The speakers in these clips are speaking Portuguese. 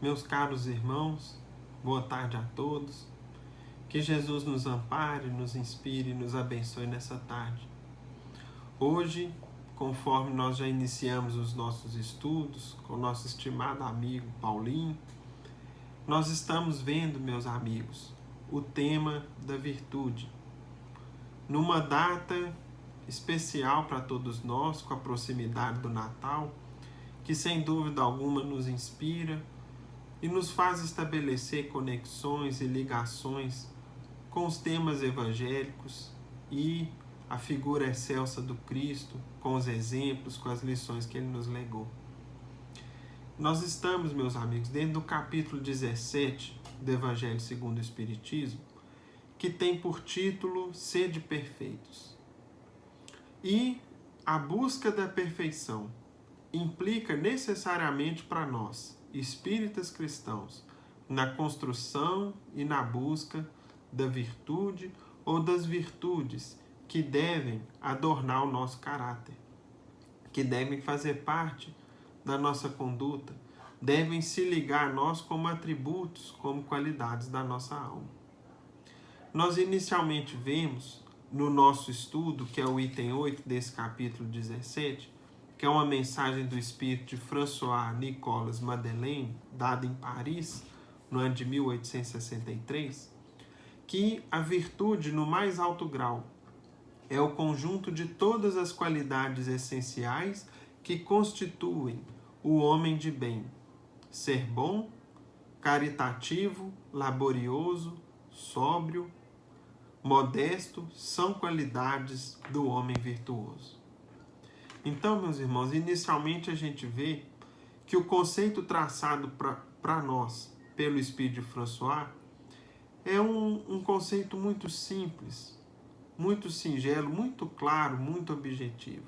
Meus caros irmãos, boa tarde a todos. Que Jesus nos ampare, nos inspire e nos abençoe nessa tarde. Hoje, conforme nós já iniciamos os nossos estudos com o nosso estimado amigo Paulinho, nós estamos vendo, meus amigos, o tema da virtude. Numa data especial para todos nós, com a proximidade do Natal, que sem dúvida alguma nos inspira e nos faz estabelecer conexões e ligações com os temas evangélicos e a figura excelsa do Cristo, com os exemplos, com as lições que ele nos legou. Nós estamos, meus amigos, dentro do capítulo 17 do Evangelho segundo o Espiritismo, que tem por título Sede Perfeitos. E a busca da perfeição implica necessariamente para nós, espíritas cristãos, na construção e na busca da virtude ou das virtudes que devem adornar o nosso caráter, que devem fazer parte da nossa conduta, devem se ligar a nós como atributos, como qualidades da nossa alma. Nós inicialmente vemos no nosso estudo, que é o item 8 desse capítulo 17, que é uma mensagem do espírito de François Nicolas Madeleine, dada em Paris, no ano de 1863, que a virtude, no mais alto grau, é o conjunto de todas as qualidades essenciais que constituem o homem de bem. Ser bom, caritativo, laborioso, sóbrio, modesto, são qualidades do homem virtuoso. Então, meus irmãos, inicialmente a gente vê que o conceito traçado para nós pelo Espírito de François é um conceito muito simples, muito singelo, muito claro, muito objetivo.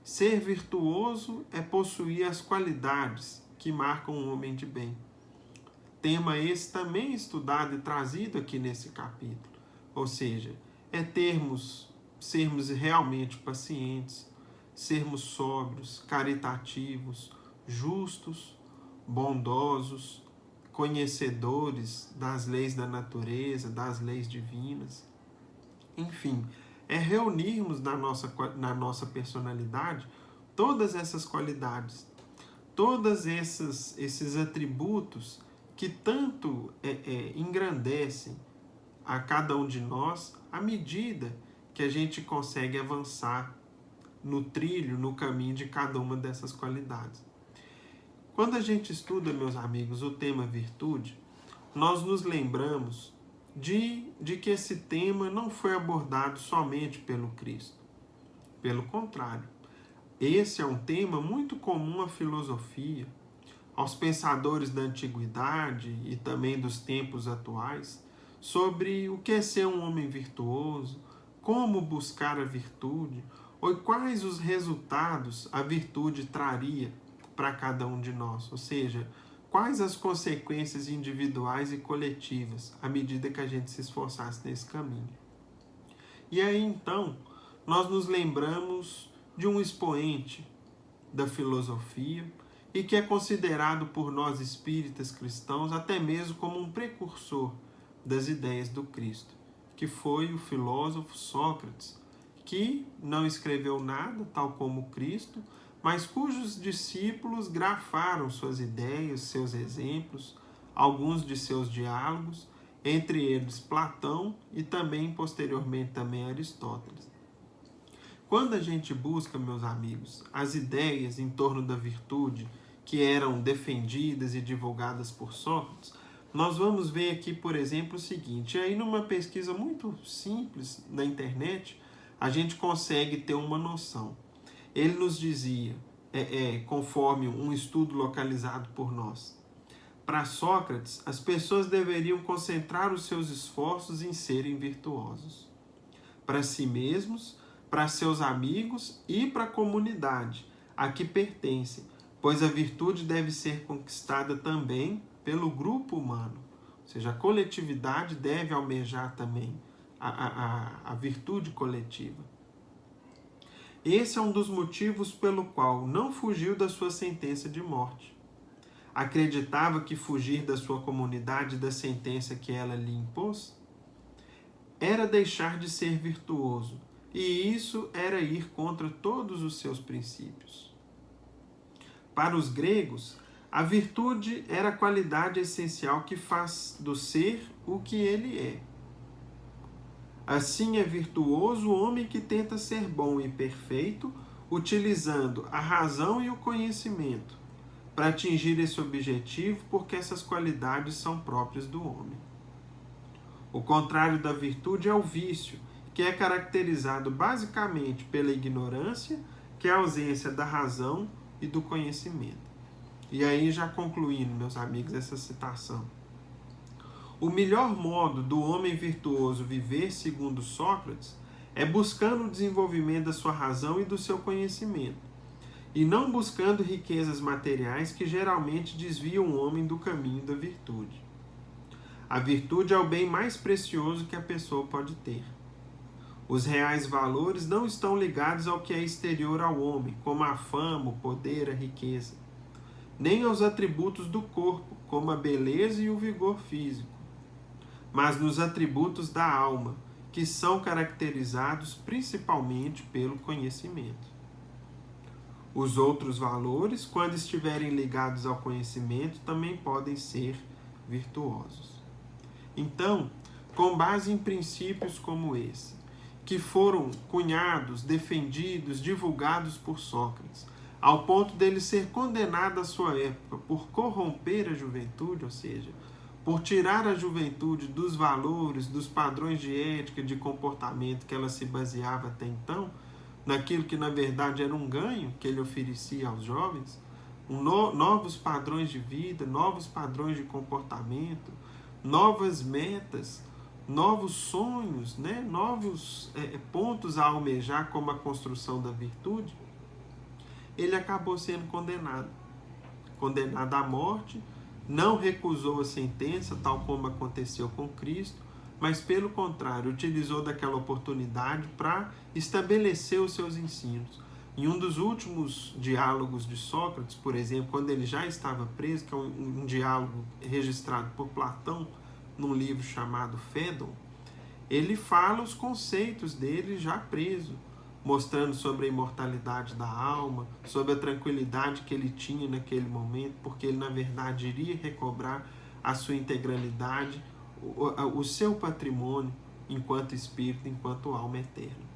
Ser virtuoso é possuir as qualidades que marcam um homem de bem. Tema esse também estudado e trazido aqui nesse capítulo. Ou seja, é sermos realmente pacientes, sermos sóbrios, caritativos, justos, bondosos, conhecedores das leis da natureza, das leis divinas. Enfim, é reunirmos na nossa personalidade todas essas qualidades, todos esses atributos que tanto engrandecem a cada um de nós à medida que a gente consegue avançar no trilho, no caminho de cada uma dessas qualidades. Quando a gente estuda, meus amigos, o tema virtude, nós nos lembramos de que esse tema não foi abordado somente pelo Cristo. Pelo contrário, esse é um tema muito comum à filosofia, aos pensadores da antiguidade e também dos tempos atuais, sobre o que é ser um homem virtuoso, como buscar a virtude, ou quais os resultados a virtude traria para cada um de nós, ou seja, quais as consequências individuais e coletivas à medida que a gente se esforçasse nesse caminho. E aí então, nós nos lembramos de um expoente da filosofia e que é considerado por nós espíritas cristãos até mesmo como um precursor das ideias do Cristo, que foi o filósofo Sócrates, que não escreveu nada, tal como Cristo, mas cujos discípulos grafaram suas ideias, seus exemplos, alguns de seus diálogos, entre eles Platão e também, posteriormente, também Aristóteles. Quando a gente busca, meus amigos, as ideias em torno da virtude que eram defendidas e divulgadas por Sócrates, nós vamos ver aqui, por exemplo, o seguinte, aí numa pesquisa muito simples na internet, a gente consegue ter uma noção. Ele nos dizia, conforme um estudo localizado por nós, para Sócrates, as pessoas deveriam concentrar os seus esforços em serem virtuosos. Para si mesmos, para seus amigos e para a comunidade a que pertencem, pois a virtude deve ser conquistada também pelo grupo humano. Ou seja, a coletividade deve almejar também a virtude coletiva. Esse é um dos motivos pelo qual não fugiu da sua sentença de morte. Acreditava que fugir da sua comunidade da sentença que ela lhe impôs era deixar de ser virtuoso, e isso era ir contra todos os seus princípios. Para os gregos, a virtude era a qualidade essencial que faz do ser o que ele é. Assim é virtuoso o homem que tenta ser bom e perfeito, utilizando a razão e o conhecimento para atingir esse objetivo, porque essas qualidades são próprias do homem. O contrário da virtude é o vício, que é caracterizado basicamente pela ignorância, que é a ausência da razão e do conhecimento. E aí, já concluindo, meus amigos, essa citação. O melhor modo do homem virtuoso viver, segundo Sócrates, é buscando o desenvolvimento da sua razão e do seu conhecimento, e não buscando riquezas materiais que geralmente desviam o homem do caminho da virtude. A virtude é o bem mais precioso que a pessoa pode ter. Os reais valores não estão ligados ao que é exterior ao homem, como a fama, o poder, a riqueza, nem aos atributos do corpo, como a beleza e o vigor físico, mas nos atributos da alma, que são caracterizados principalmente pelo conhecimento. Os outros valores, quando estiverem ligados ao conhecimento, também podem ser virtuosos. Então, com base em princípios como esse, que foram cunhados, defendidos, divulgados por Sócrates, ao ponto dele ser condenado à sua época por corromper a juventude, ou seja, por tirar a juventude dos valores, dos padrões de ética, de comportamento que ela se baseava até então, naquilo que na verdade era um ganho que ele oferecia aos jovens, novos padrões de vida, novos padrões de comportamento, novas metas, novos sonhos, né? Novos pontos a almejar, como a construção da virtude. Ele acabou sendo condenado à morte, não recusou a sentença, tal como aconteceu com Cristo, mas pelo contrário, utilizou daquela oportunidade para estabelecer os seus ensinos. Em um dos últimos diálogos de Sócrates, por exemplo, quando ele já estava preso, que é um diálogo registrado por Platão num livro chamado Fédon, ele fala os conceitos dele já preso, mostrando sobre a imortalidade da alma, sobre a tranquilidade que ele tinha naquele momento, porque ele, na verdade, iria recobrar a sua integralidade, o seu patrimônio enquanto espírito, enquanto alma eterna.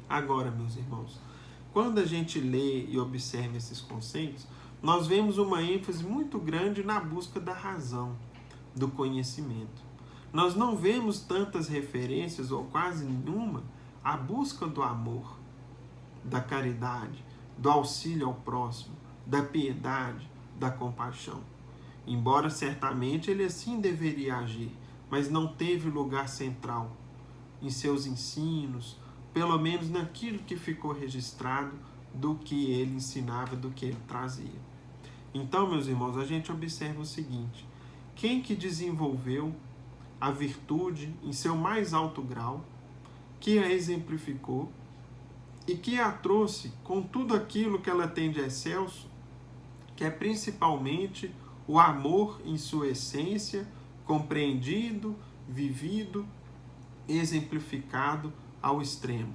Agora, meus irmãos, quando a gente lê e observa esses conceitos, nós vemos uma ênfase muito grande na busca da razão, do conhecimento. Nós não vemos tantas referências, ou quase nenhuma, à busca do amor, da caridade, do auxílio ao próximo, da piedade, da compaixão. Embora certamente ele assim deveria agir, mas não teve lugar central em seus ensinos, pelo menos naquilo que ficou registrado do que ele ensinava, do que ele trazia. Então, meus irmãos, a gente observa o seguinte: quem que desenvolveu a virtude em seu mais alto grau, que a exemplificou e que a trouxe com tudo aquilo que ela tem de excelso, que é principalmente o amor em sua essência, compreendido, vivido, exemplificado ao extremo.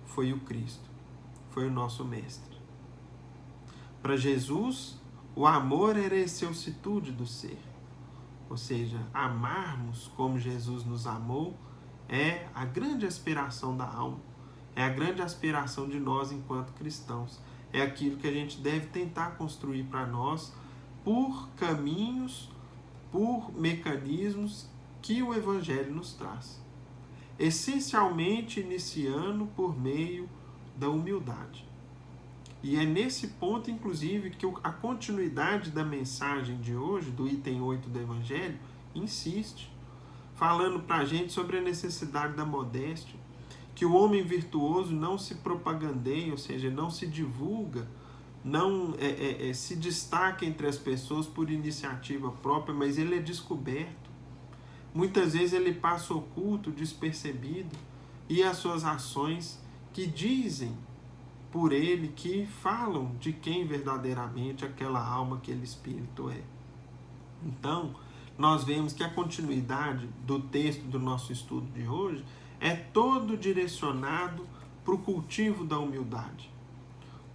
Foi o Cristo, foi o nosso Mestre. Para Jesus, o amor era a excelsitude do ser. Ou seja, amarmos como Jesus nos amou é a grande aspiração da alma, é a grande aspiração de nós enquanto cristãos. É aquilo que a gente deve tentar construir para nós por caminhos, por mecanismos que o Evangelho nos traz. Essencialmente iniciando por meio da humildade. E é nesse ponto, inclusive, que a continuidade da mensagem de hoje, do item 8 do Evangelho, insiste, falando para a gente sobre a necessidade da modéstia, que o homem virtuoso não se propagandeia, ou seja, não se divulga, não se destaca entre as pessoas por iniciativa própria, mas ele é descoberto. Muitas vezes ele passa oculto, despercebido, e as suas ações que dizem por ele que falam de quem verdadeiramente aquela alma, aquele espírito é. Então, nós vemos que a continuidade do texto do nosso estudo de hoje é todo direcionado para o cultivo da humildade,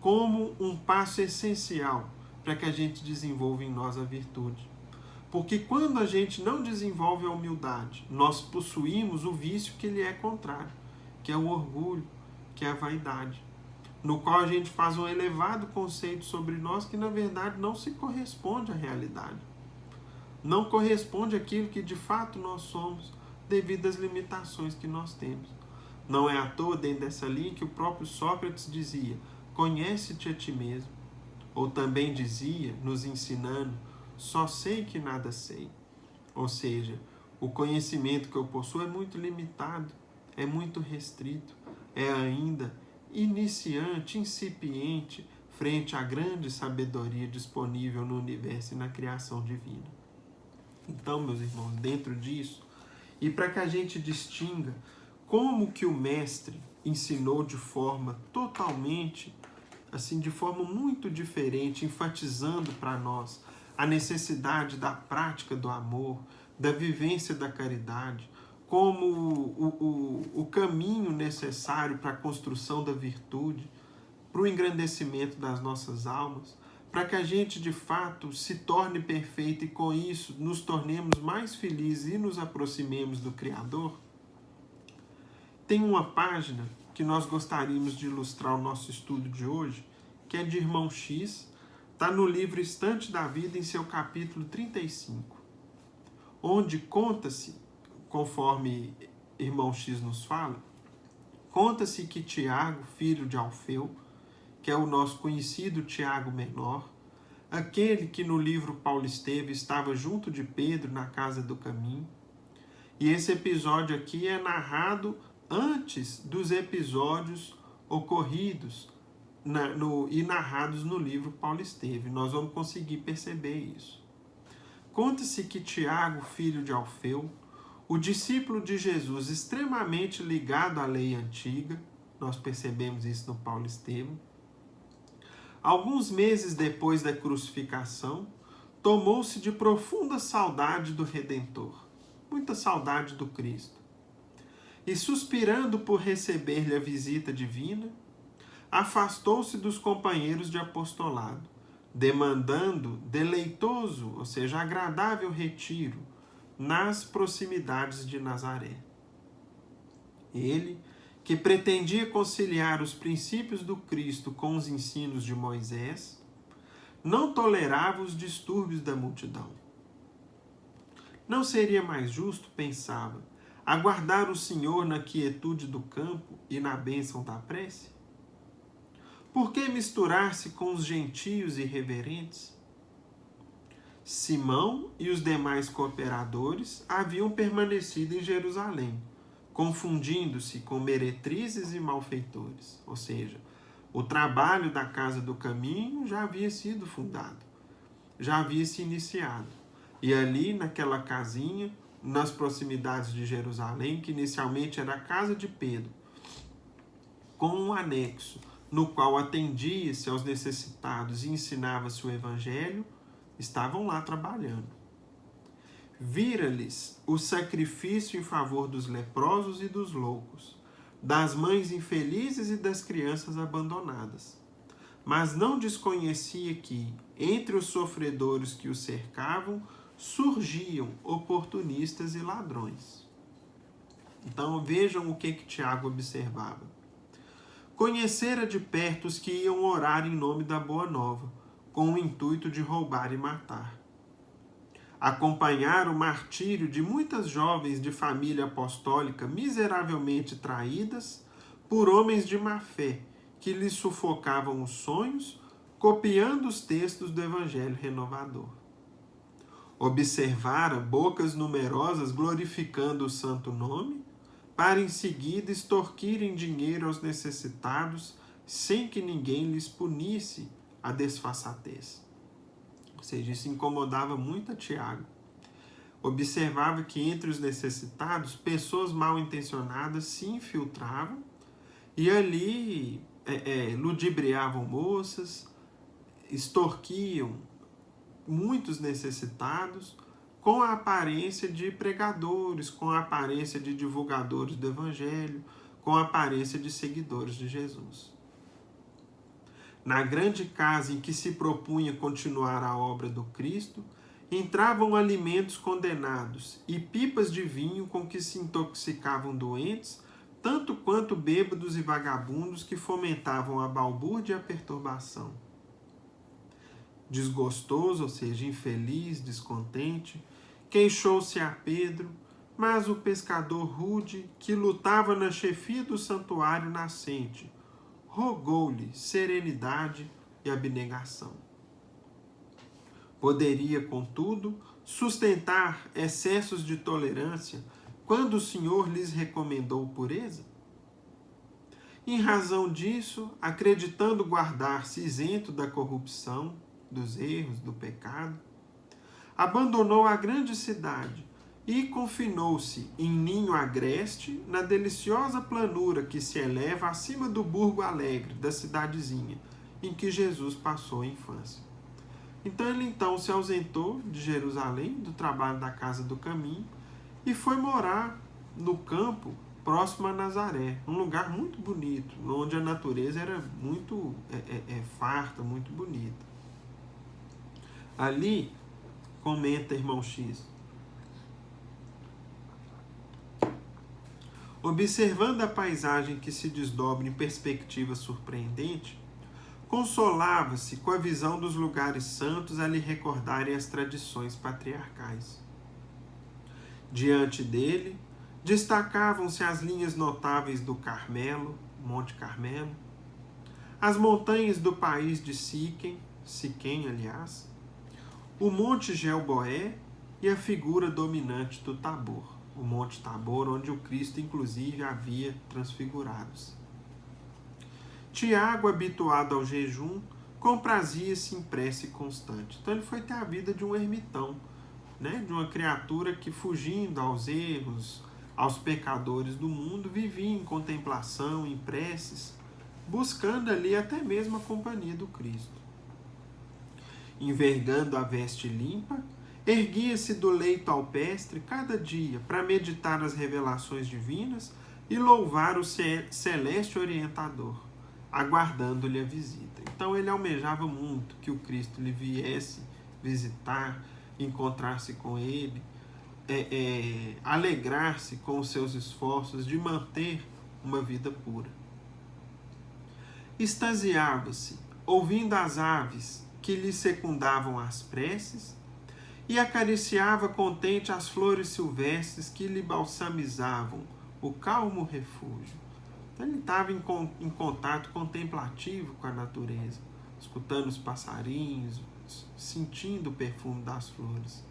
como um passo essencial para que a gente desenvolva em nós a virtude. Porque quando a gente não desenvolve a humildade, nós possuímos o vício que lhe é contrário, que é o orgulho, que é a vaidade, no qual a gente faz um elevado conceito sobre nós que na verdade não se corresponde à realidade. Não corresponde àquilo que de fato nós somos, devido às limitações que nós temos. Não é à toa dentro dessa linha que o próprio Sócrates dizia: conhece-te a ti mesmo. Ou também dizia, nos ensinando, só sei que nada sei. Ou seja, o conhecimento que eu possuo é muito limitado, é muito restrito, é ainda iniciante, incipiente, frente à grande sabedoria disponível no universo e na criação divina. Então, meus irmãos, dentro disso, e para que a gente distinga como que o Mestre ensinou de forma totalmente, assim, de forma muito diferente, enfatizando para nós a necessidade da prática do amor, da vivência da caridade, como o caminho necessário para a construção da virtude, para o engrandecimento das nossas almas, para que a gente de fato se torne perfeito e com isso nos tornemos mais felizes e nos aproximemos do Criador. Tem uma página que nós gostaríamos de ilustrar o nosso estudo de hoje, que é de Irmão X, está no livro Estante da Vida, em seu capítulo 35, onde conta-se, conforme Irmão X nos fala, conta-se que Tiago, filho de Alfeu, que é o nosso conhecido Tiago Menor, aquele que no livro Paulo Estevam estava junto de Pedro na casa do caminho, e esse episódio aqui é narrado antes dos episódios ocorridos e narrados no livro Paulo Estevam. Nós vamos conseguir perceber isso. Conta-se que Tiago, filho de Alfeu, o discípulo de Jesus extremamente ligado à lei antiga, nós percebemos isso no Paulo Estevam, alguns meses depois da crucificação, tomou-se de profunda saudade do Redentor, muita saudade do Cristo, e suspirando por receber-lhe a visita divina, afastou-se dos companheiros de apostolado, demandando deleitoso, ou seja, agradável retiro nas proximidades de Nazaré. Ele, que pretendia conciliar os princípios do Cristo com os ensinos de Moisés, não tolerava os distúrbios da multidão. Não seria mais justo, pensava, aguardar o Senhor na quietude do campo e na bênção da prece? Por que misturar-se com os gentios e irreverentes? Simão e os demais cooperadores haviam permanecido em Jerusalém, confundindo-se com meretrizes e malfeitores. Ou seja, o trabalho da Casa do Caminho já havia sido fundado, já havia se iniciado. E ali, naquela casinha, nas proximidades de Jerusalém, que inicialmente era a casa de Pedro, com um anexo, no qual atendia-se aos necessitados e ensinava-se o Evangelho, estavam lá trabalhando. Vira-lhes o sacrifício em favor dos leprosos e dos loucos, das mães infelizes e das crianças abandonadas. Mas não desconhecia que, entre os sofredores que o cercavam, surgiam oportunistas e ladrões. Então vejam o que Tiago observava. Conhecera de perto os que iam orar em nome da Boa Nova, com o intuito de roubar e matar. Acompanhar o martírio de muitas jovens de família apostólica miseravelmente traídas por homens de má fé, que lhes sufocavam os sonhos, copiando os textos do Evangelho renovador. Observara bocas numerosas glorificando o santo nome, para em seguida extorquirem dinheiro aos necessitados, sem que ninguém lhes punisse a desfaçatez. Ou seja, isso incomodava muito a Tiago. Observava que entre os necessitados, pessoas mal intencionadas se infiltravam e ali ludibriavam moças, extorquiam muitos necessitados, com a aparência de pregadores, com a aparência de divulgadores do Evangelho, com a aparência de seguidores de Jesus. Na grande casa em que se propunha continuar a obra do Cristo, entravam alimentos condenados e pipas de vinho com que se intoxicavam doentes, tanto quanto bêbados e vagabundos que fomentavam a balbúrdia e a perturbação. Desgostoso, ou seja, infeliz, descontente, queixou-se a Pedro, mas o pescador rude, que lutava na chefia do santuário nascente, rogou-lhe serenidade e abnegação. Poderia, contudo, sustentar excessos de tolerância quando o Senhor lhes recomendou pureza? Em razão disso, acreditando guardar-se isento da corrupção, dos erros, do pecado, abandonou a grande cidade e confinou-se em ninho agreste na deliciosa planura que se eleva acima do burgo alegre da cidadezinha em que Jesus passou a infância. Então ele se ausentou de Jerusalém, do trabalho da casa do caminho, e foi morar no campo próximo a Nazaré, um lugar muito bonito, onde a natureza era muito farta, muito bonita. Ali, comenta irmão X, observando a paisagem que se desdobra em perspectiva surpreendente, consolava-se com a visão dos lugares santos a lhe recordarem as tradições patriarcais. Diante dele, destacavam-se as linhas notáveis do Carmelo, Monte Carmelo, as montanhas do país de Siquém, aliás, o Monte Gelboé e a figura dominante do Tabor, o Monte Tabor, onde o Cristo, inclusive, havia transfigurado-se. Tiago, habituado ao jejum, comprazia-se em prece constante. Então ele foi ter a vida de um ermitão, de uma criatura que, fugindo aos erros, aos pecadores do mundo, vivia em contemplação, em preces, buscando ali até mesmo a companhia do Cristo. Envergando a veste limpa, erguia-se do leito alpestre cada dia para meditar as revelações divinas e louvar o celeste orientador, aguardando-lhe a visita. Então ele almejava muito que o Cristo lhe viesse visitar, encontrar-se com ele, alegrar-se com os seus esforços de manter uma vida pura. Extasiava-se, ouvindo as aves que lhe secundavam as preces, e acariciava contente as flores silvestres que lhe balsamizavam o calmo refúgio. Então, ele estava em contato contemplativo com a natureza, escutando os passarinhos, sentindo o perfume das flores.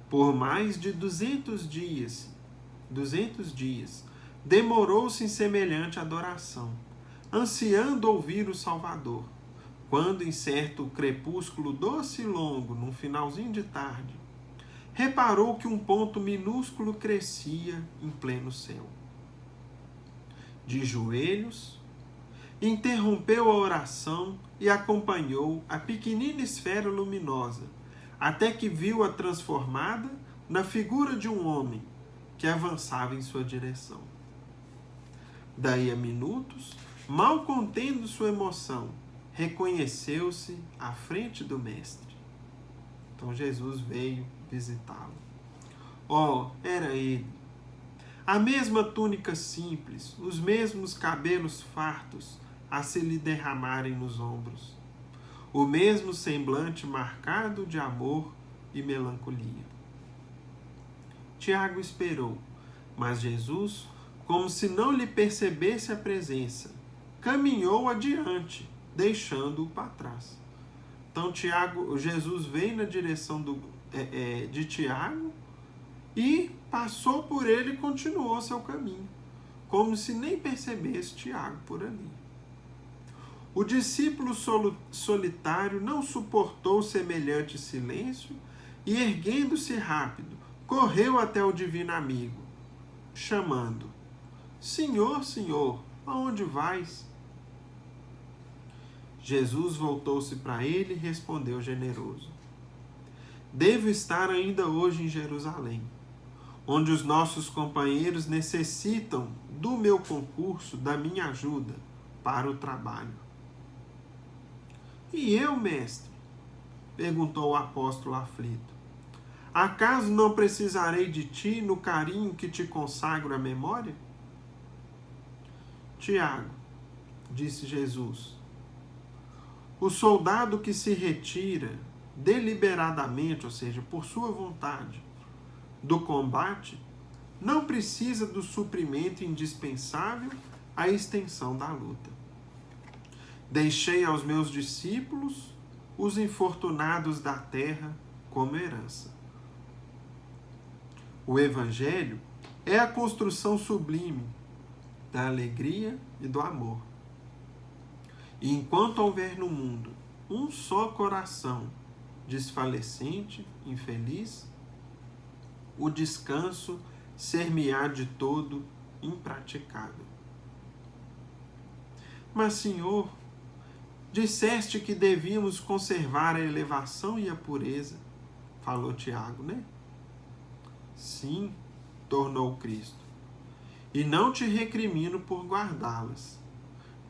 Por mais de 200 dias, demorou-se em semelhante adoração, ansiando ouvir o Salvador, quando, em certo crepúsculo doce e longo, num finalzinho de tarde, reparou que um ponto minúsculo crescia em pleno céu. De joelhos, interrompeu a oração e acompanhou a pequenina esfera luminosa, até que viu-a transformada na figura de um homem que avançava em sua direção. Daí a minutos, mal contendo sua emoção, reconheceu-se à frente do Mestre. Então Jesus veio visitá-lo. Era ele. A mesma túnica simples, os mesmos cabelos fartos a se lhe derramarem nos ombros. O mesmo semblante marcado de amor e melancolia. Tiago esperou, mas Jesus, como se não lhe percebesse a presença, caminhou adiante, deixando-o para trás. Então Jesus veio na direção de Tiago e passou por ele e continuou seu caminho, como se nem percebesse Tiago por ali. O discípulo solitário não suportou semelhante silêncio e, erguendo-se rápido, correu até o divino amigo, chamando: Senhor, Senhor, aonde vais? Jesus voltou-se para ele e respondeu generoso: devo estar ainda hoje em Jerusalém, onde os nossos companheiros necessitam do meu concurso, da minha ajuda para o trabalho. E eu, mestre? Perguntou o apóstolo aflito. Acaso não precisarei de ti no carinho que te consagro à memória? Tiago, disse Jesus, o soldado que se retira deliberadamente, ou seja, por sua vontade, do combate, não precisa do suprimento indispensável à extensão da luta. Deixei aos meus discípulos os infortunados da terra como herança. O Evangelho é a construção sublime da alegria e do amor. E enquanto houver no mundo um só coração desfalecente, infeliz, o descanso ser-me-á de todo impraticável. Mas, Senhor, disseste que devíamos conservar a elevação e a pureza, falou Tiago, né? Sim, tornou Cristo, e não te recrimino por guardá-las.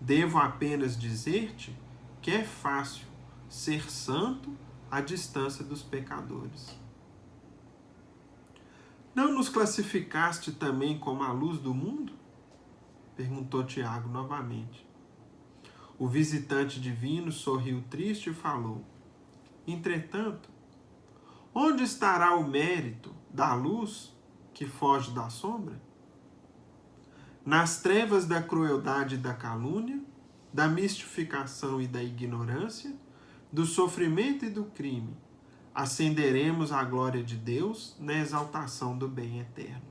Devo apenas dizer-te que é fácil ser santo à distância dos pecadores. Não nos classificaste também como a luz do mundo? Perguntou Tiago novamente. O visitante divino sorriu triste e falou: entretanto, onde estará o mérito da luz que foge da sombra? Nas trevas da crueldade e da calúnia, da mistificação e da ignorância, do sofrimento e do crime, acenderemos a glória de Deus na exaltação do bem eterno.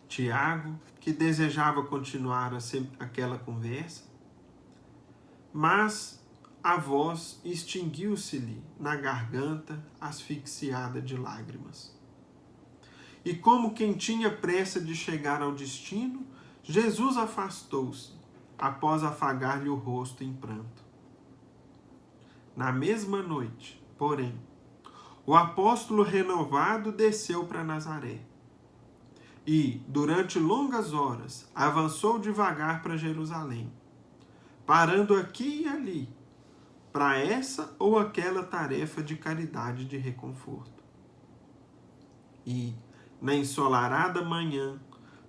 Tiago, que desejava continuar aquela conversa, mas a voz extinguiu-se-lhe na garganta asfixiada de lágrimas. E como quem tinha pressa de chegar ao destino, Jesus afastou-se, após afagar-lhe o rosto em pranto. Na mesma noite, porém, o apóstolo renovado desceu para Nazaré e, durante longas horas, avançou devagar para Jerusalém, parando aqui e ali, para essa ou aquela tarefa de caridade e de reconforto. E, na ensolarada manhã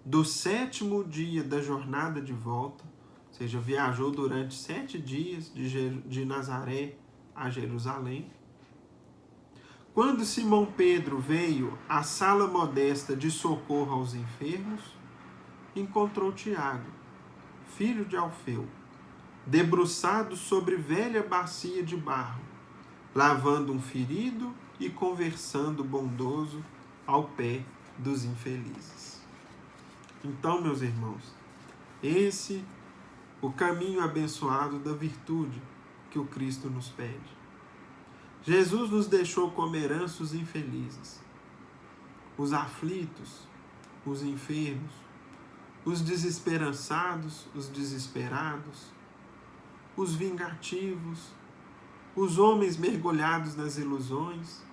do 7º dia da jornada de volta, ou seja, viajou durante 7 dias de Nazaré a Jerusalém, quando Simão Pedro veio à sala modesta de socorro aos enfermos, encontrou Tiago, filho de Alfeu, debruçado sobre velha bacia de barro, lavando um ferido e conversando bondoso ao pé dos infelizes. Então, meus irmãos, esse o caminho abençoado da virtude que o Cristo nos pede. Jesus nos deixou como herança os infelizes, os aflitos, os enfermos, os desesperançados, os desesperados, os vingativos, os homens mergulhados nas ilusões,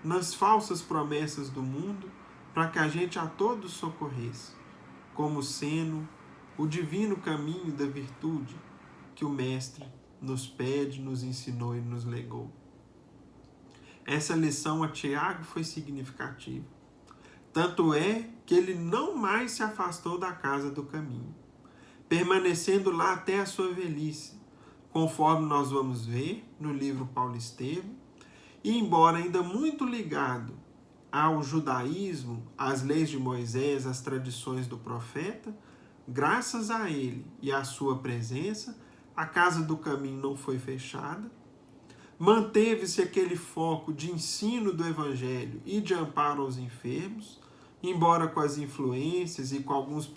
nas falsas promessas do mundo, para que a gente a todos socorresse, como sendo o divino caminho da virtude que o Mestre nos pede, nos ensinou e nos legou. Essa lição a Tiago foi significativa. Tanto é que ele não mais se afastou da casa do caminho, permanecendo lá até a sua velhice, conforme nós vamos ver no livro Paulo Estevam, e embora ainda muito ligado ao judaísmo, às leis de Moisés, às tradições do profeta, graças a ele e à sua presença, a casa do caminho não foi fechada, manteve-se aquele foco de ensino do Evangelho e de amparo aos enfermos, embora com as influências e com alguns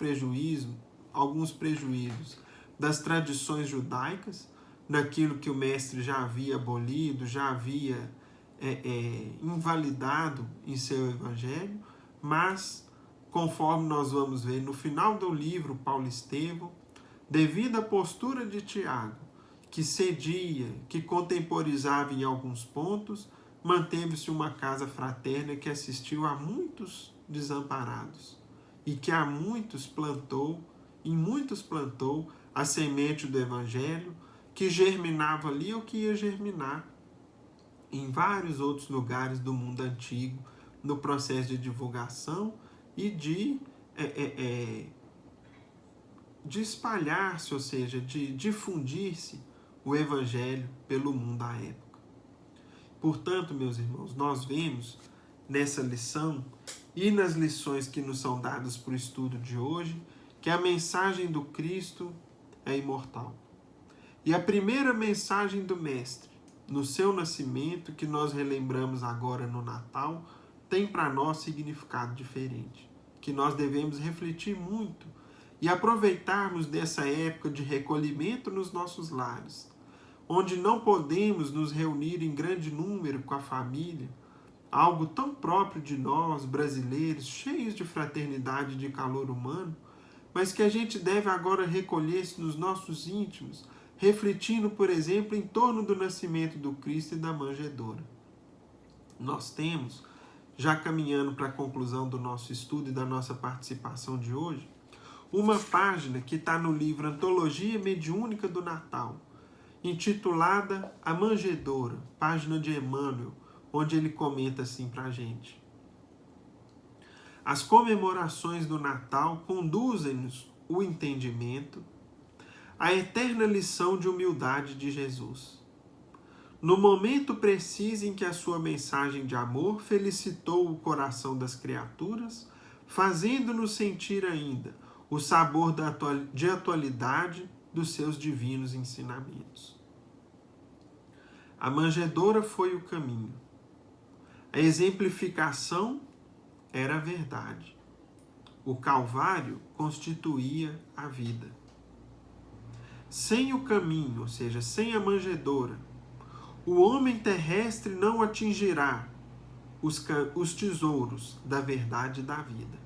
prejuízos das tradições judaicas, naquilo que o Mestre já havia abolido, já havia invalidado em seu Evangelho, mas, conforme nós vamos ver no final do livro Paulo Estevam, devido à postura de Tiago, que cedia, que contemporizava em alguns pontos, manteve-se uma casa fraterna que assistiu a muitos desamparados e que em muitos plantou a semente do Evangelho, que germinava ali ou que ia germinar em vários outros lugares do mundo antigo, no processo de divulgação e de espalhar-se, ou seja, de difundir-se o Evangelho pelo mundo à época. Portanto, meus irmãos, nós vemos nessa lição e nas lições que nos são dadas para o estudo de hoje, que a mensagem do Cristo é imortal. E a primeira mensagem do Mestre, no seu nascimento, que nós relembramos agora no Natal, tem para nós significado diferente, que nós devemos refletir muito e aproveitarmos dessa época de recolhimento nos nossos lares, onde não podemos nos reunir em grande número com a família, algo tão próprio de nós, brasileiros, cheios de fraternidade e de calor humano, mas que a gente deve agora recolher-se nos nossos íntimos, refletindo, por exemplo, em torno do nascimento do Cristo e da manjedoura. Nós temos, já caminhando para a conclusão do nosso estudo e da nossa participação de hoje, uma página que está no livro Antologia Mediúnica do Natal, intitulada A Manjedoura, página de Emmanuel, onde ele comenta assim para a gente: as comemorações do Natal conduzem-nos o entendimento à eterna lição de humildade de Jesus. No momento preciso em que a sua mensagem de amor felicitou o coração das criaturas, fazendo-nos sentir ainda o sabor de atualidade dos seus divinos ensinamentos. A manjedoura foi o caminho. A exemplificação era a verdade. O Calvário constituía a vida. Sem o caminho, ou seja, sem a manjedoura, o homem terrestre não atingirá os tesouros da verdade e da vida.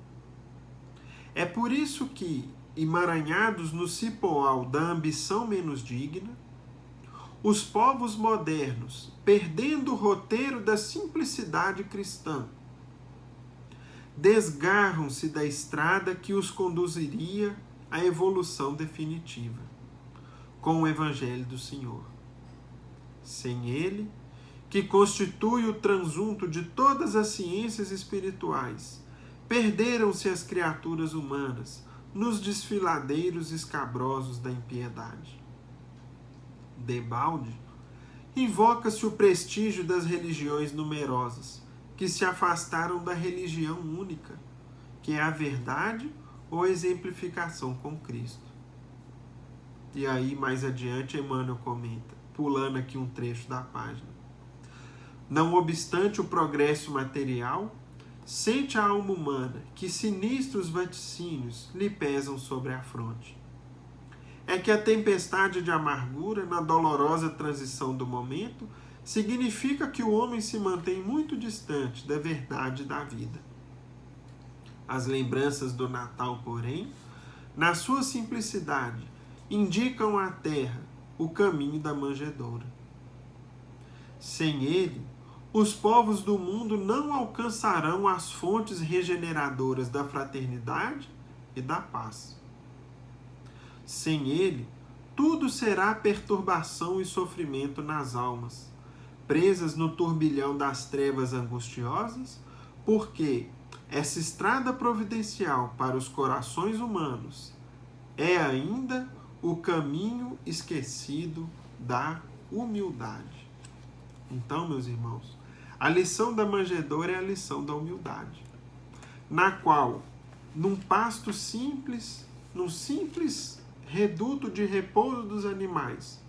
É por isso que, emaranhados no cipoal da ambição menos digna, os povos modernos, perdendo o roteiro da simplicidade cristã, desgarram-se da estrada que os conduziria à evolução definitiva, com o Evangelho do Senhor. Sem ele, que constitui o transunto de todas as ciências espirituais, perderam-se as criaturas humanas nos desfiladeiros escabrosos da impiedade. Debalde, invoca-se o prestígio das religiões numerosas, que se afastaram da religião única, que é a verdade ou a exemplificação com Cristo. E aí, mais adiante, Emmanuel comenta, pulando aqui um trecho da página: não obstante o progresso material, sente a alma humana que sinistros vaticínios lhe pesam sobre a fronte. É que a tempestade de amargura, na dolorosa transição do momento, significa que o homem se mantém muito distante da verdade e da vida. As lembranças do Natal, porém, na sua simplicidade, indicam à terra o caminho da manjedoura. Sem ele, os povos do mundo não alcançarão as fontes regeneradoras da fraternidade e da paz. Sem ele, tudo será perturbação e sofrimento nas almas, presas no turbilhão das trevas angustiosas, porque essa estrada providencial para os corações humanos é ainda o caminho esquecido da humildade. Então, meus irmãos, a lição da manjedoura é a lição da humildade, na qual, num pasto simples, num simples reduto de repouso dos animais,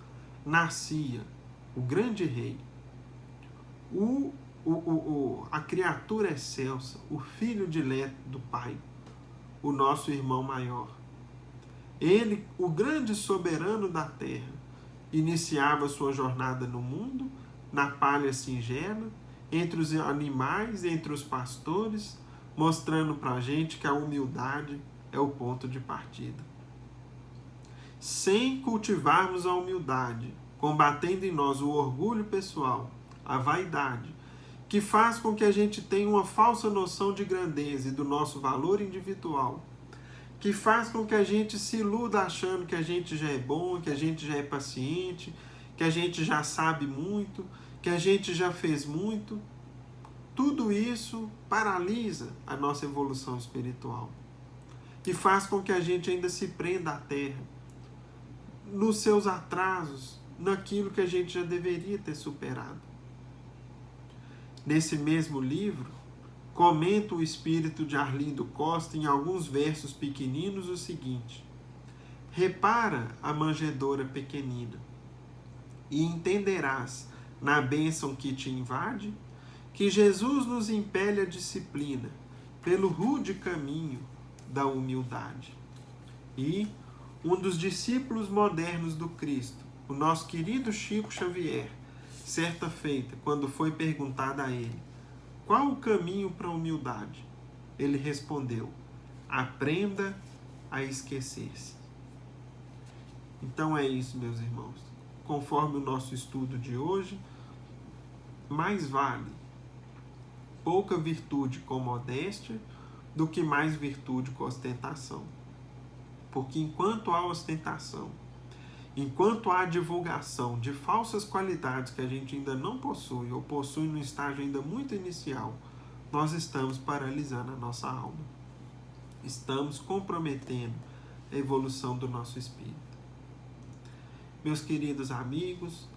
nascia o grande rei, a criatura excelsa, o filho dileto do Pai, o nosso irmão maior. Ele, o grande soberano da terra, iniciava sua jornada no mundo, na palha singela, entre os animais, entre os pastores, mostrando para a gente que a humildade é o ponto de partida. sem cultivarmos a humildade, combatendo em nós o orgulho pessoal, a vaidade, que faz com que a gente tenha uma falsa noção de grandeza e do nosso valor individual, que faz com que a gente se iluda achando que a gente já é bom, que a gente já é paciente, que a gente já sabe muito, que a gente já fez muito. Tudo isso paralisa a nossa evolução espiritual e faz com que a gente ainda se prenda à terra, nos seus atrasos, naquilo que a gente já deveria ter superado. Nesse mesmo livro, comenta o espírito de Arlindo Costa em alguns versos pequeninos o seguinte: repara a manjedoura pequenina e entenderás, na bênção que te invade, que Jesus nos impele à disciplina pelo rude caminho da humildade. E um dos discípulos modernos do Cristo, o nosso querido Chico Xavier, certa feita, quando foi perguntado a ele qual o caminho para a humildade, ele respondeu: aprenda a esquecer-se. Então é isso, meus irmãos. Conforme o nosso estudo de hoje, mais vale pouca virtude com modéstia do que mais virtude com ostentação. Porque enquanto há ostentação, enquanto há divulgação de falsas qualidades que a gente ainda não possui, ou possui no estágio ainda muito inicial, nós estamos paralisando a nossa alma. Estamos comprometendo a evolução do nosso espírito. Meus queridos amigos,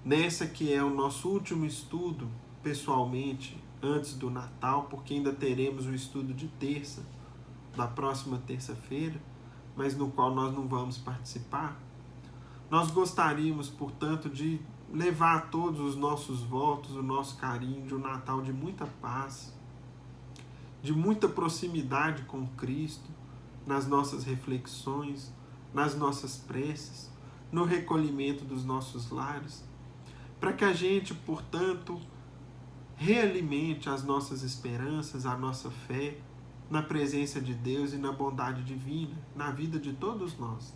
nessa que é o nosso último estudo, pessoalmente, antes do Natal, porque ainda teremos o estudo de terça, da próxima terça-feira, mas no qual nós não vamos participar, nós gostaríamos, portanto, de levar a todos os nossos votos, o nosso carinho de um Natal de muita paz, de muita proximidade com Cristo, nas nossas reflexões, nas nossas preces, no recolhimento dos nossos lares, para que a gente, portanto, realimente as nossas esperanças, a nossa fé na presença de Deus e na bondade divina, na vida de todos nós.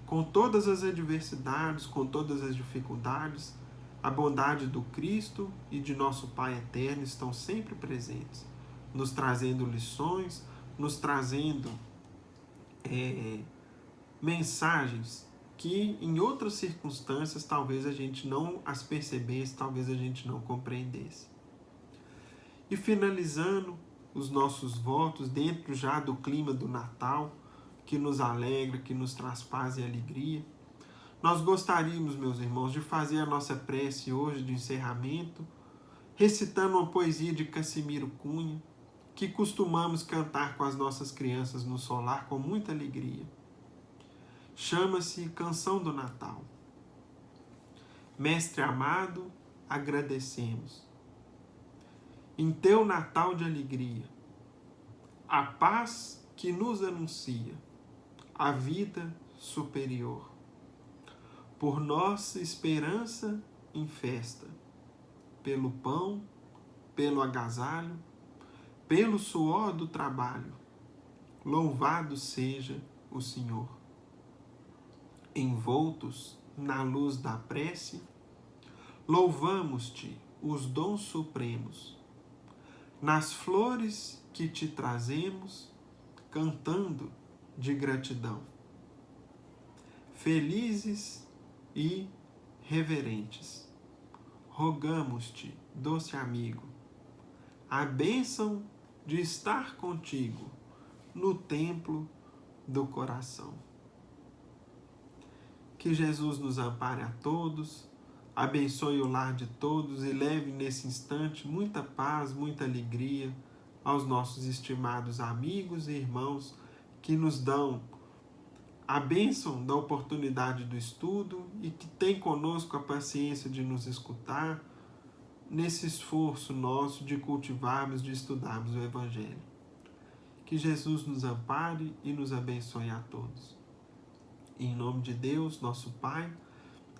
Com todas as adversidades, com todas as dificuldades, a bondade do Cristo e de nosso Pai eterno estão sempre presentes, nos trazendo lições, nos trazendo mensagens que em outras circunstâncias talvez a gente não as percebesse, talvez a gente não compreendesse. E finalizando os nossos votos dentro já do clima do Natal, que nos alegra, que nos traz paz e alegria, nós gostaríamos, meus irmãos, de fazer a nossa prece hoje de encerramento, recitando uma poesia de Cassimiro Cunha, que costumamos cantar com as nossas crianças no solar com muita alegria. Chama-se Canção do Natal. Mestre amado, agradecemos. Em teu Natal de alegria, a paz que nos anuncia, a vida superior. Por nossa esperança em festa, pelo pão, pelo agasalho, pelo suor do trabalho, louvado seja o Senhor. Envoltos na luz da prece, louvamos-te os dons supremos, nas flores que te trazemos, cantando de gratidão. Felizes e reverentes, rogamos-te, doce amigo, a bênção de estar contigo no templo do coração. Que Jesus nos ampare a todos, abençoe o lar de todos e leve nesse instante muita paz, muita alegria aos nossos estimados amigos e irmãos que nos dão a bênção da oportunidade do estudo e que tem conosco a paciência de nos escutar nesse esforço nosso de cultivarmos, de estudarmos o Evangelho. Que Jesus nos ampare e nos abençoe a todos. Em nome de Deus, nosso Pai,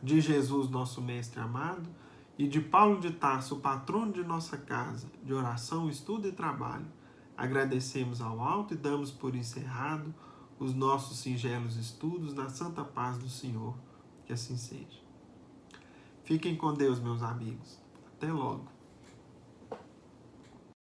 de Jesus, nosso Mestre amado, e de Paulo de Tarso, o patrono de nossa casa, de oração, estudo e trabalho, agradecemos ao alto e damos por encerrado os nossos singelos estudos, na santa paz do Senhor. Que assim seja. Fiquem com Deus, meus amigos. Até logo.